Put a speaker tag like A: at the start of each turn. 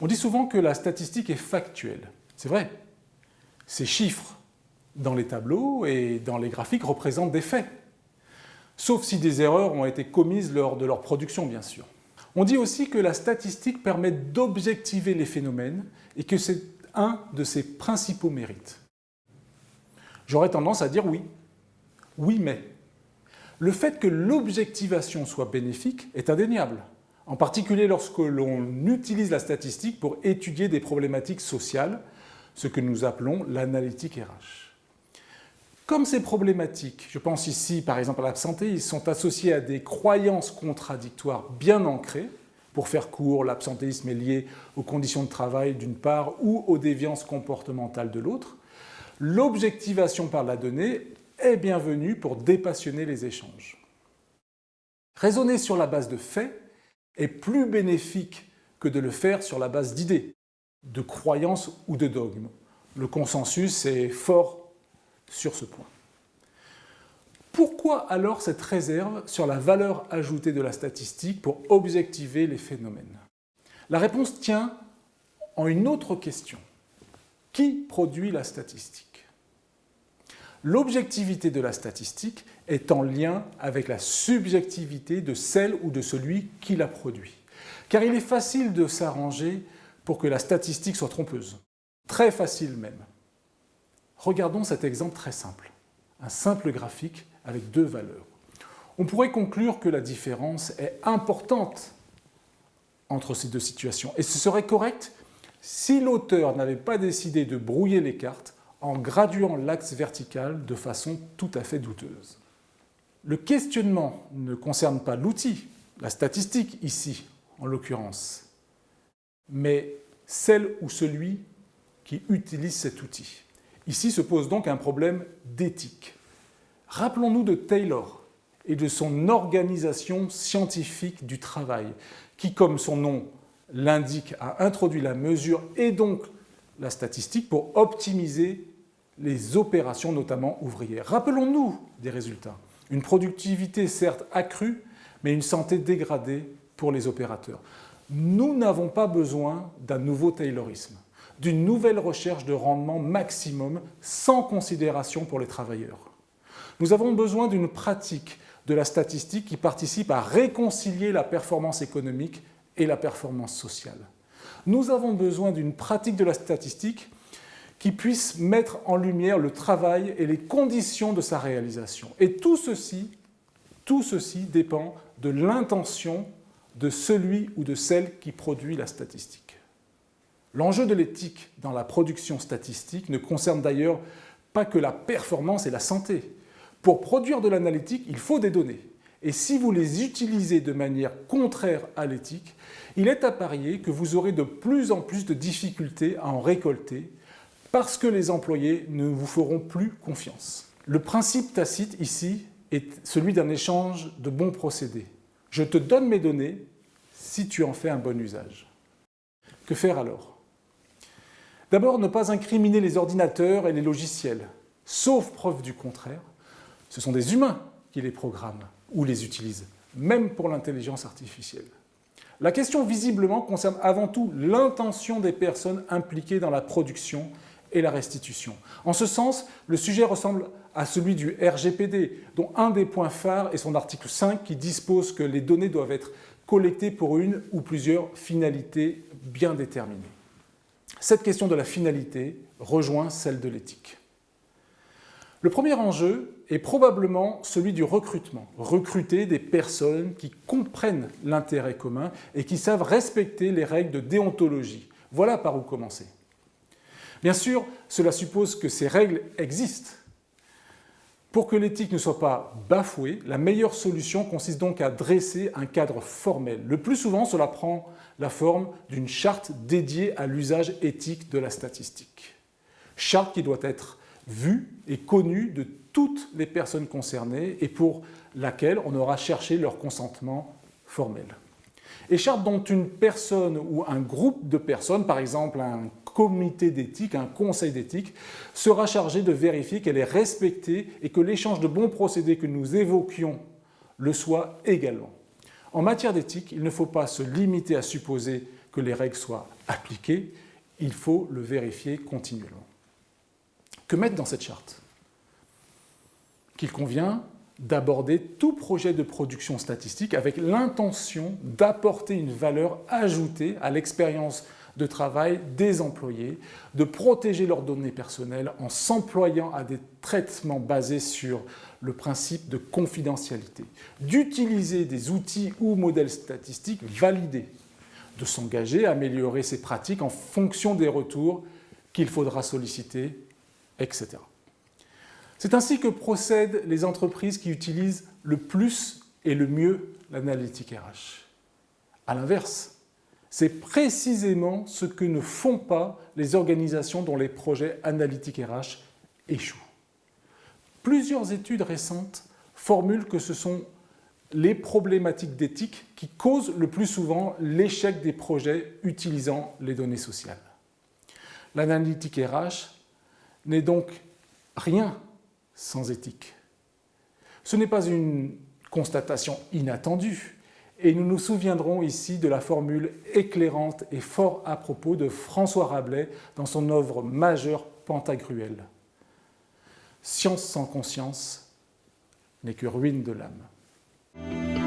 A: On dit souvent que la statistique est factuelle. C'est vrai. Ces chiffres dans les tableaux et dans les graphiques représentent des faits. Sauf si des erreurs ont été commises lors de leur production, bien sûr. On dit aussi que la statistique permet d'objectiver les phénomènes et que c'est un de ses principaux mérites. J'aurais tendance à dire oui. Oui, mais le fait que l'objectivation soit bénéfique est indéniable, en particulier lorsque l'on utilise la statistique pour étudier des problématiques sociales, ce que nous appelons l'analytique RH. Comme ces problématiques, je pense ici par exemple à l'absentéisme, sont associées à des croyances contradictoires bien ancrées, pour faire court, l'absentéisme est lié aux conditions de travail d'une part ou aux déviances comportementales de l'autre, l'objectivation par la donnée est bienvenue pour dépassionner les échanges. Raisonner sur la base de faits est plus bénéfique que de le faire sur la base d'idées, de croyances ou de dogmes. Le consensus est fort sur ce point. Pourquoi alors cette réserve sur la valeur ajoutée de la statistique pour objectiver les phénomènes? La réponse tient en une autre question. Qui produit la statistique? L'objectivité de la statistique est en lien avec la subjectivité de celle ou de celui qui la produit. Car il est facile de s'arranger pour que la statistique soit trompeuse. Très facile même. Regardons cet exemple très simple. Un simple graphique avec deux valeurs. On pourrait conclure que la différence est importante entre ces deux situations. Et ce serait correct si l'auteur n'avait pas décidé de brouiller les cartes en graduant l'axe vertical de façon tout à fait douteuse. Le questionnement ne concerne pas l'outil, la statistique ici, en l'occurrence, mais celle ou celui qui utilise cet outil. Ici se pose donc un problème d'éthique. Rappelons-nous de Taylor et de son organisation scientifique du travail, qui, comme son nom l'indique, a introduit la mesure et donc la statistique pour optimiser les opérations, notamment ouvrières. Rappelons-nous des résultats. Une productivité certes accrue, mais une santé dégradée pour les opérateurs. Nous n'avons pas besoin d'un nouveau taylorisme, d'une nouvelle recherche de rendement maximum sans considération pour les travailleurs. Nous avons besoin d'une pratique de la statistique qui participe à réconcilier la performance économique et la performance sociale. Nous avons besoin d'une pratique de la statistique qui puisse mettre en lumière le travail et les conditions de sa réalisation. Et tout ceci dépend de l'intention de celui ou de celle qui produit la statistique. L'enjeu de l'éthique dans la production statistique ne concerne d'ailleurs pas que la performance et la santé. Pour produire de l'analytique, il faut des données. Et si vous les utilisez de manière contraire à l'éthique, il est à parier que vous aurez de plus en plus de difficultés à en récolter parce que les employés ne vous feront plus confiance. Le principe tacite ici est celui d'un échange de bons procédés. Je te donne mes données si tu en fais un bon usage. Que faire alors? D'abord, ne pas incriminer les ordinateurs et les logiciels, sauf preuve du contraire. Ce sont des humains qui les programment ou les utilisent, même pour l'intelligence artificielle. La question visiblement concerne avant tout l'intention des personnes impliquées dans la production et la restitution. En ce sens, le sujet ressemble à celui du RGPD, dont un des points phares est son article 5 qui dispose que les données doivent être collectées pour une ou plusieurs finalités bien déterminées. Cette question de la finalité rejoint celle de l'éthique. Le premier enjeu est probablement celui du recrutement. Recruter des personnes qui comprennent l'intérêt commun et qui savent respecter les règles de déontologie. Voilà par où commencer. Bien sûr, cela suppose que ces règles existent. Pour que l'éthique ne soit pas bafouée, la meilleure solution consiste donc à dresser un cadre formel. Le plus souvent, cela prend la forme d'une charte dédiée à l'usage éthique de la statistique. Charte qui doit être vue et connue de toutes les personnes concernées et pour laquelle on aura cherché leur consentement formel. Et charte dont une personne ou un groupe de personnes, par exemple un comité d'éthique, un conseil d'éthique, sera chargé de vérifier qu'elle est respectée et que l'échange de bons procédés que nous évoquions le soit également. En matière d'éthique, il ne faut pas se limiter à supposer que les règles soient appliquées, il faut le vérifier continuellement. Que mettre dans cette charte? Qu'il convient d'aborder tout projet de production statistique avec l'intention d'apporter une valeur ajoutée à l'expérience de travail des employés, de protéger leurs données personnelles en s'employant à des traitements basés sur le principe de confidentialité, d'utiliser des outils ou modèles statistiques validés, de s'engager à améliorer ses pratiques en fonction des retours qu'il faudra solliciter, etc. C'est ainsi que procèdent les entreprises qui utilisent le plus et le mieux l'analytique RH. À l'inverse, c'est précisément ce que ne font pas les organisations dont les projets analytiques RH échouent. Plusieurs études récentes formulent que ce sont les problématiques d'éthique qui causent le plus souvent l'échec des projets utilisant les données sociales. L'analytique RH n'est donc rien sans éthique. Ce n'est pas une constatation inattendue, et nous nous souviendrons ici de la formule éclairante et fort à propos de François Rabelais dans son œuvre majeure Pantagruel. Science sans conscience n'est que ruine de l'âme.